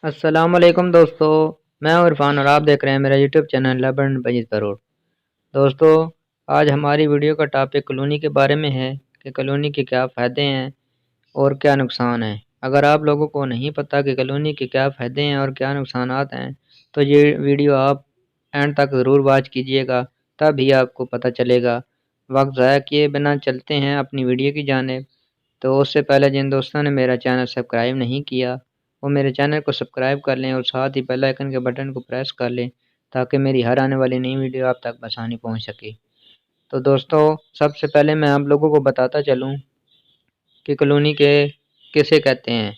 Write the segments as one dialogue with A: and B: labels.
A: السلام علیکم دوستو، میں ہوں عرفان اور آپ دیکھ رہے ہیں میرا یوٹیوب چینل لیبن بجیت کروڑ۔ دوستو، آج ہماری ویڈیو کا ٹاپک کالونی کے بارے میں ہے کہ کالونی کے کیا فائدے ہیں اور کیا نقصان ہیں۔ اگر آپ لوگوں کو نہیں پتہ کہ کالونی کے کیا فائدے ہیں اور کیا نقصانات ہیں تو یہ ویڈیو آپ اینڈ تک ضرور واچ کیجیے گا، تب ہی آپ کو پتہ چلے گا۔ وقت ضائع کیے بنا چلتے ہیں اپنی ویڈیو کی جانب۔ تو اس سے پہلے جن دوستوں نے میرا چینل سبسکرائب نہیں کیا وہ میرے چینل کو سبسکرائب کر لیں اور ساتھ ہی بیل آئیکن کے بٹن کو پریس کر لیں تاکہ میری ہر آنے والی نئی ویڈیو آپ تک بآسانی پہنچ سکے۔ تو دوستو، سب سے پہلے میں آپ لوگوں کو بتاتا چلوں کہ کالونی کے کسے کہتے ہیں۔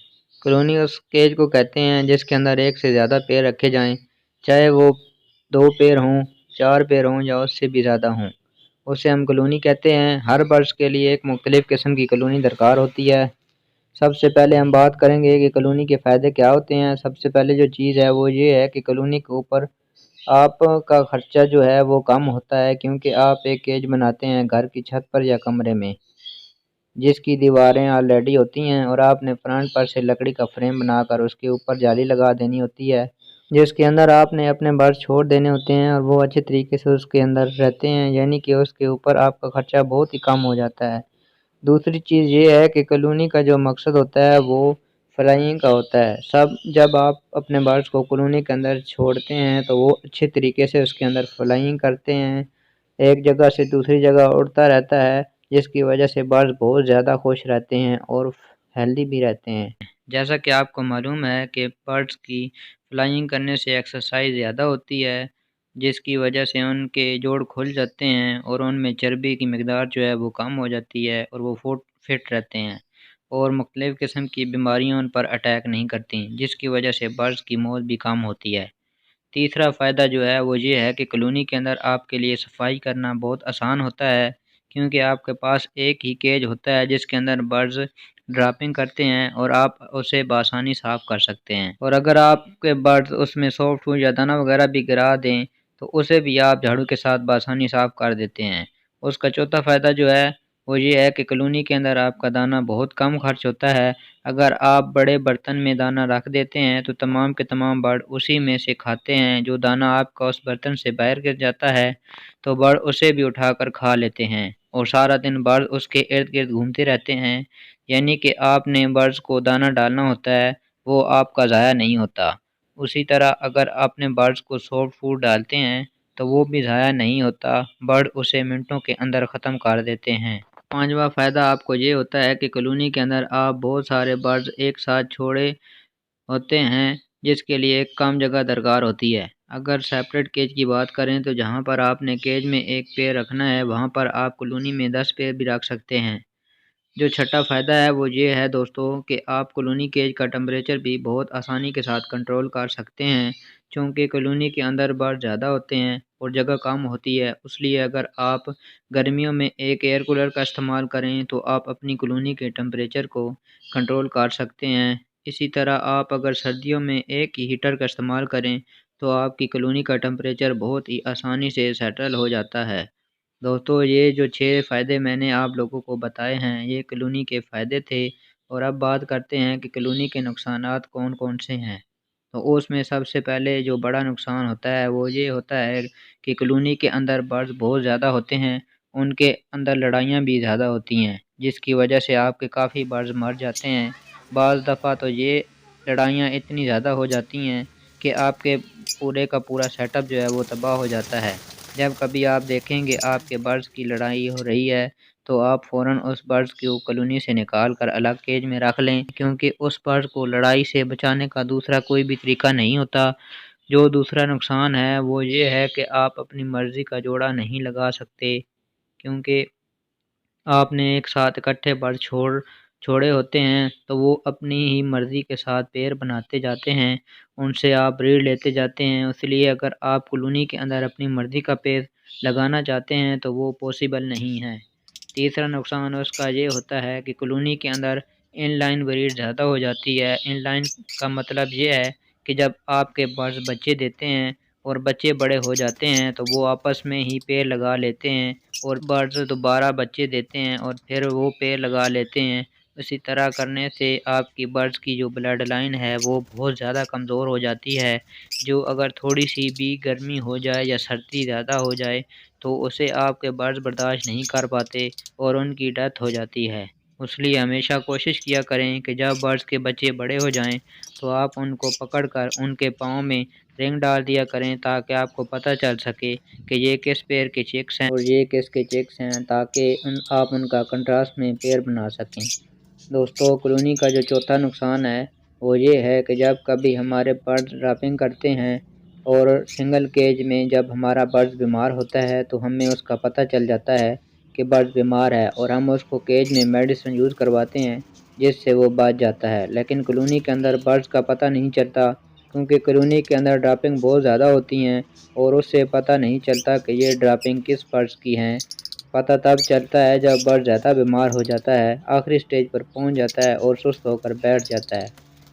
A: کالونی اس کیج کو کہتے ہیں جس کے اندر ایک سے زیادہ پیر رکھے جائیں، چاہے وہ 2 پیر ہوں، 4 پیر ہوں یا اس سے بھی زیادہ ہوں، اسے ہم کالونی کہتے ہیں۔ ہر برڈز کے لیے ایک مختلف قسم کی کالونی درکار ہوتی ہے۔ سب سے پہلے ہم بات کریں گے کہ کالونی کے فائدے کیا ہوتے ہیں۔ سب سے پہلے جو چیز ہے وہ یہ ہے کہ کالونی کے اوپر آپ کا خرچہ جو ہے وہ کم ہوتا ہے، کیونکہ آپ ایک کیج بناتے ہیں گھر کی چھت پر یا کمرے میں جس کی دیواریں آلریڈی ہوتی ہیں، اور آپ نے فرنٹ پر سے لکڑی کا فریم بنا کر اس کے اوپر جالی لگا دینی ہوتی ہے جس کے اندر آپ نے اپنے برڈز چھوڑ دینے ہوتے ہیں اور وہ اچھے طریقے سے اس کے اندر رہتے ہیں، یعنی کہ اس کے اوپر آپ کا خرچہ بہت ہی کم ہو جاتا ہے۔ دوسری چیز یہ ہے کہ کالونی کا جو مقصد ہوتا ہے وہ فلائنگ کا ہوتا ہے۔ جب آپ اپنے برڈز کو کالونی کے اندر چھوڑتے ہیں تو وہ اچھے طریقے سے اس کے اندر فلائنگ کرتے ہیں، ایک جگہ سے دوسری جگہ اڑتا رہتا ہے، جس کی وجہ سے برڈز بہت زیادہ خوش رہتے ہیں اور ہیلدی بھی رہتے ہیں۔ جیسا کہ آپ کو معلوم ہے کہ برڈز کی فلائنگ کرنے سے ایکسرسائز زیادہ ہوتی ہے، جس کی وجہ سے ان کے جوڑ کھل جاتے ہیں اور ان میں چربی کی مقدار جو ہے وہ کم ہو جاتی ہے اور وہ فٹ رہتے ہیں اور مختلف قسم کی بیماریاں ان پر اٹیک نہیں کرتی، جس کی وجہ سے برڈز کی موت بھی کم ہوتی ہے۔ تیسرا فائدہ جو ہے وہ یہ ہے کہ کالونی کے اندر آپ کے لیے صفائی کرنا بہت آسان ہوتا ہے، کیونکہ آپ کے پاس ایک ہی کیج ہوتا ہے جس کے اندر برڈز ڈراپنگ کرتے ہیں اور آپ اسے بآسانی صاف کر سکتے ہیں، اور اگر آپ کے برڈز اس میں سافٹ فوڈ یا دانہ وغیرہ بھی گرا دیں تو اسے بھی آپ جھاڑو کے ساتھ بآسانی صاف کر دیتے ہیں۔ اس کا چوتھا فائدہ جو ہے وہ یہ ہے کہ کالونی کے اندر آپ کا دانہ بہت کم خرچ ہوتا ہے۔ اگر آپ بڑے برتن میں دانہ رکھ دیتے ہیں تو تمام کے تمام برڈ اسی میں سے کھاتے ہیں۔ جو دانہ آپ کا اس برتن سے باہر گر جاتا ہے تو برڈ اسے بھی اٹھا کر کھا لیتے ہیں اور سارا دن برڈ اس کے ارد گرد گھومتے رہتے ہیں، یعنی کہ آپ نے برڈز کو دانہ ڈالنا ہوتا ہے وہ آپ کا ضائع نہیں ہوتا۔ اسی طرح اگر اپنے برڈز کو سافٹ فوڈ ڈالتے ہیں تو وہ بھی ضائع نہیں ہوتا، برڈ اسے منٹوں کے اندر ختم کر دیتے ہیں۔ پانچواں فائدہ آپ کو یہ ہوتا ہے کہ کالونی کے اندر آپ بہت سارے برڈز ایک ساتھ چھوڑے ہوتے ہیں، جس کے لیے ایک کم جگہ درکار ہوتی ہے۔ اگر سیپریٹ کیج کی بات کریں تو جہاں پر آپ نے کیج میں ایک پیر رکھنا ہے وہاں پر آپ کالونی میں 10 پیر بھی رکھ سکتے ہیں۔ جو چھٹا فائدہ ہے وہ یہ ہے دوستو کہ آپ کالونی کیج کا ٹمپریچر بھی بہت آسانی کے ساتھ کنٹرول کر سکتے ہیں، چونکہ کالونی کے اندر برڈ زیادہ ہوتے ہیں اور جگہ کم ہوتی ہے، اس لیے اگر آپ گرمیوں میں ایک ایئر کولر کا استعمال کریں تو آپ اپنی کالونی کے ٹمپریچر کو کنٹرول کر سکتے ہیں۔ اسی طرح آپ اگر سردیوں میں ایک ہی ہیٹر کا استعمال کریں تو آپ کی کالونی کا ٹمپریچر بہت ہی آسانی سے سیٹل ہو جاتا ہے۔ دوستو، یہ جو 6 فائدے میں نے آپ لوگوں کو بتائے ہیں یہ کالونی کے فائدے تھے، اور اب بات کرتے ہیں کہ کالونی کے نقصانات کون کون سے ہیں۔ تو اس میں سب سے پہلے جو بڑا نقصان ہوتا ہے وہ یہ ہوتا ہے کہ کالونی کے اندر برڈز بہت زیادہ ہوتے ہیں، ان کے اندر لڑائیاں بھی زیادہ ہوتی ہیں، جس کی وجہ سے آپ کے کافی برڈز مر جاتے ہیں۔ بعض دفعہ تو یہ لڑائیاں اتنی زیادہ ہو جاتی ہیں کہ آپ کے پورے کا پورا سیٹ اپ جو ہے وہ تباہ ہو جاتا ہے۔ جب کبھی آپ دیکھیں گے آپ کے برڈز کی لڑائی ہو رہی ہے تو آپ فوراً اس برڈز کو کالونی سے نکال کر الگ کیج میں رکھ لیں، کیونکہ اس برڈز کو لڑائی سے بچانے کا دوسرا کوئی بھی طریقہ نہیں ہوتا۔ جو دوسرا نقصان ہے وہ یہ ہے کہ آپ اپنی مرضی کا جوڑا نہیں لگا سکتے، کیونکہ آپ نے ایک ساتھ اکٹھے برڈ چھوڑے ہوتے ہیں تو وہ اپنی ہی مرضی کے ساتھ پیر بناتے جاتے ہیں، ان سے آپ بریڈ لیتے جاتے ہیں، اس لیے اگر آپ کالونی کے اندر اپنی مرضی کا پیر لگانا چاہتے ہیں تو وہ پاسبل نہیں ہے۔ تیسرا نقصان اس کا یہ ہوتا ہے کہ کالونی کے اندر ان لائن بریڈ زیادہ ہو جاتی ہے۔ ان لائن کا مطلب یہ ہے کہ جب آپ کے برڈز بچے دیتے ہیں اور بچے بڑے ہو جاتے ہیں تو وہ آپس میں ہی پیر لگا لیتے ہیں اور برڈز دوبارہ بچے دیتے ہیں اور پھر وہ پیر لگا لیتے ہیں، اسی طرح کرنے سے آپ کی برڈز کی جو بلڈ لائن ہے وہ بہت زیادہ کمزور ہو جاتی ہے، جو اگر تھوڑی سی بھی گرمی ہو جائے یا سردی زیادہ ہو جائے تو اسے آپ کے برڈز برداشت نہیں کر پاتے اور ان کی ڈیتھ ہو جاتی ہے۔ اس لیے ہمیشہ کوشش کیا کریں کہ جب برڈز کے بچے بڑے ہو جائیں تو آپ ان کو پکڑ کر ان کے پاؤں میں رنگ ڈال دیا کریں، تاکہ آپ کو پتہ چل سکے کہ یہ کس پیر کے چکس ہیں اور یہ کس کے چکس ہیں، تاکہ آپ ان کا کنٹراسٹ میں پیر بنا سکیں۔ دوستو، کلونی کا جو چوتھا نقصان ہے وہ یہ ہے کہ جب کبھی ہمارے برڈز ڈراپنگ کرتے ہیں اور سنگل کیج میں جب ہمارا برڈز بیمار ہوتا ہے تو ہمیں اس کا پتہ چل جاتا ہے کہ برڈز بیمار ہے اور ہم اس کو کیج میں میڈیسن یوز کرواتے ہیں جس سے وہ بچ جاتا ہے، لیکن کلونی کے اندر برڈز کا پتہ نہیں چلتا، کیونکہ کلونی کے اندر ڈراپنگ بہت زیادہ ہوتی ہیں اور اس سے پتہ نہیں چلتا کہ یہ ڈراپنگ کس برڈز کی ہیں۔ پتہ تب چلتا ہے جب برڈ زیادہ بیمار ہو جاتا ہے، آخری سٹیج پر پہنچ جاتا ہے اور سست ہو کر بیٹھ جاتا ہے۔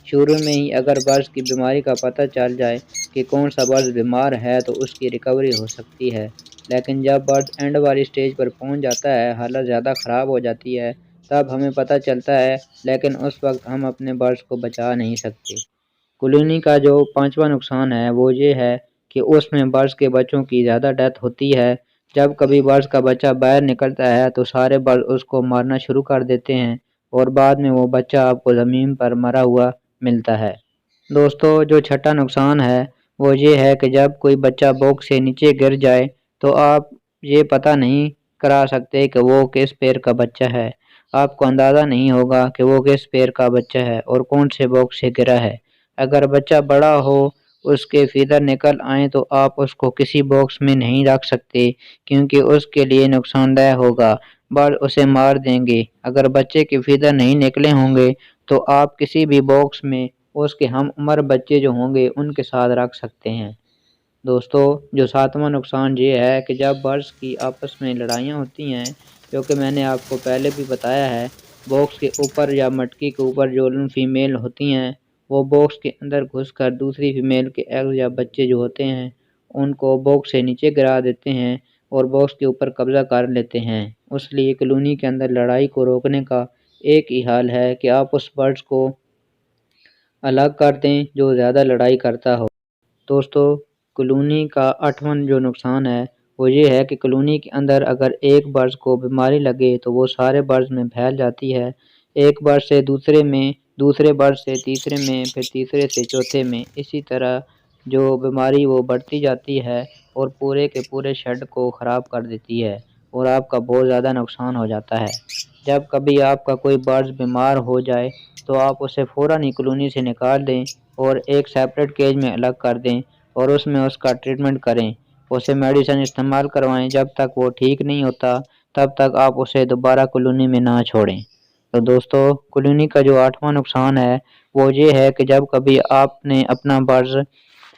A: شروع میں ہی اگر برڈز کی بیماری کا پتہ چل جائے کہ کون سا برڈز بیمار ہے تو اس کی ریکوری ہو سکتی ہے، لیکن جب برڈ اینڈ والی سٹیج پر پہنچ جاتا ہے، حالت زیادہ خراب ہو جاتی ہے، تب ہمیں پتہ چلتا ہے، لیکن اس وقت ہم اپنے برڈز کو بچا نہیں سکتے۔ کلونی کا جو پانچواں نقصان ہے وہ یہ ہے کہ اس میں برڈز کے بچوں کی زیادہ ڈیتھ ہوتی ہے۔ جب کبھی برڈز کا بچہ باہر نکلتا ہے تو سارے برڈز اس کو مارنا شروع کر دیتے ہیں اور بعد میں وہ بچہ آپ کو زمین پر مرا ہوا ملتا ہے۔ دوستو، جو چھٹا نقصان ہے وہ یہ ہے کہ جب کوئی بچہ باکس سے نیچے گر جائے تو آپ یہ پتہ نہیں کرا سکتے کہ وہ کس پیر کا بچہ ہے۔ آپ کو اندازہ نہیں ہوگا کہ وہ کس پیر کا بچہ ہے اور کون سے باکس سے گرا ہے۔ اگر بچہ بڑا ہو، اس کے فیدر نکل آئیں تو آپ اس کو کسی باکس میں نہیں رکھ سکتے، کیونکہ اس کے لیے نقصان دہ ہوگا، برڈ اسے مار دیں گے۔ اگر بچے کے فیدر نہیں نکلے ہوں گے تو آپ کسی بھی باکس میں اس کے ہم عمر بچے جو ہوں گے ان کے ساتھ رکھ سکتے ہیں۔ دوستو، جو ساتواں نقصان یہ ہے کہ جب برڈز کی آپس میں لڑائیاں ہوتی ہیں، جو کہ میں نے آپ کو پہلے بھی بتایا ہے، باکس کے اوپر یا مٹکی کے اوپر جو فیمیل ہوتی ہیں وہ باکس کے اندر گھس کر دوسری فیمیل کے ایگ یا بچے جو ہوتے ہیں ان کو باکس سے نیچے گرا دیتے ہیں اور باکس کے اوپر قبضہ کر لیتے ہیں۔ اس لیے کلونی کے اندر لڑائی کو روکنے کا ایک ہی حل ہے کہ آپ اس برڈز کو الگ کر دیں جو زیادہ لڑائی کرتا ہو۔ دوستو، کلونی کا آٹھواں جو نقصان ہے وہ یہ ہے کہ کلونی کے اندر اگر ایک برڈز کو بیماری لگے تو وہ سارے برڈز میں پھیل جاتی ہے، ایک برڈ سے دوسرے میں، دوسرے برڈ سے تیسرے میں، پھر تیسرے سے چوتھے میں، اسی طرح جو بیماری وہ بڑھتی جاتی ہے اور پورے کے پورے شیڈ کو خراب کر دیتی ہے اور آپ کا بہت زیادہ نقصان ہو جاتا ہے۔ جب کبھی آپ کا کوئی برڈز بیمار ہو جائے تو آپ اسے فوراً ہی کلونی سے نکال دیں اور ایک سیپریٹ کیج میں الگ کر دیں اور اس میں اس کا ٹریٹمنٹ کریں، اسے میڈیسن استعمال کروائیں۔ جب تک وہ ٹھیک نہیں ہوتا تب تک آپ اسے دوبارہ کلونی میں نہ چھوڑیں۔ تو دوستو، کلونی کا جو آٹھواں نقصان ہے وہ یہ ہے کہ جب کبھی آپ نے اپنا برڈز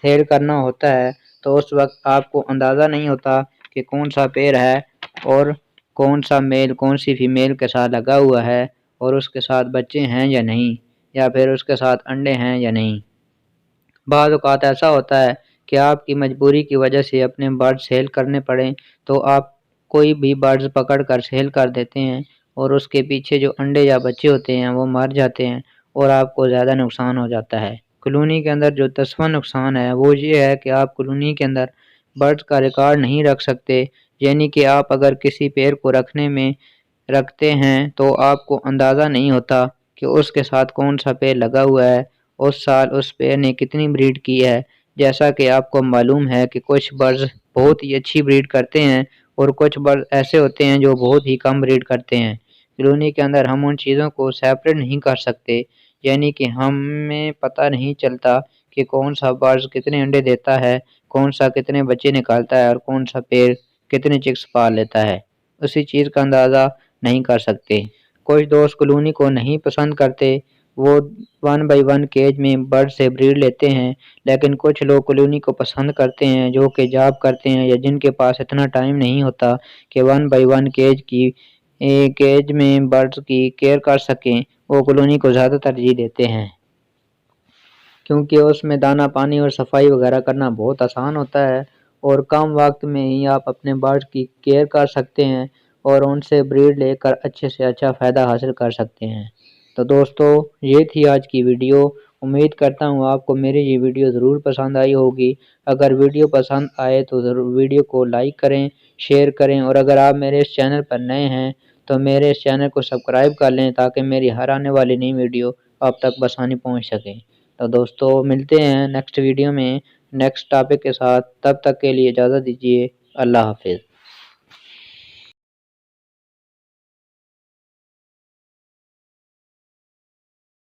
A: سیل کرنا ہوتا ہے تو اس وقت آپ کو اندازہ نہیں ہوتا کہ کون سا پیر ہے اور کون سا میل کون سی فیمیل کے ساتھ لگا ہوا ہے اور اس کے ساتھ بچے ہیں یا نہیں، یا پھر اس کے ساتھ انڈے ہیں یا نہیں۔ بعض اوقات ایسا ہوتا ہے کہ آپ کی مجبوری کی وجہ سے اپنے برڈ سیل کرنے پڑیں تو آپ کوئی بھی برڈز پکڑ کر سیل کر دیتے ہیں اور اس کے پیچھے جو انڈے یا بچے ہوتے ہیں وہ مر جاتے ہیں اور آپ کو زیادہ نقصان ہو جاتا ہے۔ کلونی کے اندر جو 10واں نقصان ہے وہ یہ ہے کہ آپ کلونی کے اندر برڈز کا ریکارڈ نہیں رکھ سکتے، یعنی کہ آپ اگر کسی پیر کو رکھنے میں رکھتے ہیں تو آپ کو اندازہ نہیں ہوتا کہ اس کے ساتھ کون سا پیر لگا ہوا ہے، اس سال اس پیر نے کتنی بریڈ کی ہے۔ جیسا کہ آپ کو معلوم ہے کہ کچھ برڈز بہت ہی اچھی بریڈ کرتے ہیں اور کچھ برڈز ایسے ہوتے ہیں جو بہت ہی کم بریڈ کرتے ہیں۔ کلونی کے اندر ہم ان چیزوں کو سیپریٹ نہیں کر سکتے، یعنی کہ ہمیں پتہ نہیں چلتا کہ کون سا برڈز کتنے انڈے دیتا ہے، کون سا کتنے بچے نکالتا ہے اور کون سا پیر کتنے چکس پال لیتا ہے، اسی چیز کا اندازہ نہیں کر سکتے۔ کچھ دوست کلونی کو نہیں پسند کرتے، وہ 1 بائی 1 کیج میں برڈ سے بریڈ لیتے ہیں، لیکن کچھ لوگ کلونی کو پسند کرتے ہیں جو کہ جاب کرتے ہیں یا جن کے پاس اتنا ٹائم نہیں ہوتا کہ 1 بائی 1 کیج میں برڈز کی کیئر کر سکیں، وہ کلونی کو زیادہ ترجیح دیتے ہیں، کیونکہ اس میں دانہ پانی اور صفائی وغیرہ کرنا بہت آسان ہوتا ہے اور کم وقت میں ہی آپ اپنے برڈ کی کیئر کر سکتے ہیں اور ان سے بریڈ لے کر اچھے سے اچھا فائدہ حاصل کر سکتے ہیں۔ تو دوستو یہ تھی آج کی ویڈیو، امید کرتا ہوں آپ کو میری یہ ویڈیو ضرور پسند آئی ہوگی۔ اگر ویڈیو پسند آئے تو ضرور ویڈیو کو لائک کریں، شیئر کریں، اور اگر آپ میرے اس چینل پر نئے ہیں تو میرے اس چینل کو سبسکرائب کر لیں تاکہ میری ہر آنے والی نئی ویڈیو آپ تک بآسانی پہنچ سکیں۔ تو دوستو ملتے ہیں نیکسٹ ویڈیو میں نیکسٹ ٹاپک کے ساتھ، تب تک کے لیے اجازت دیجیے، اللہ حافظ۔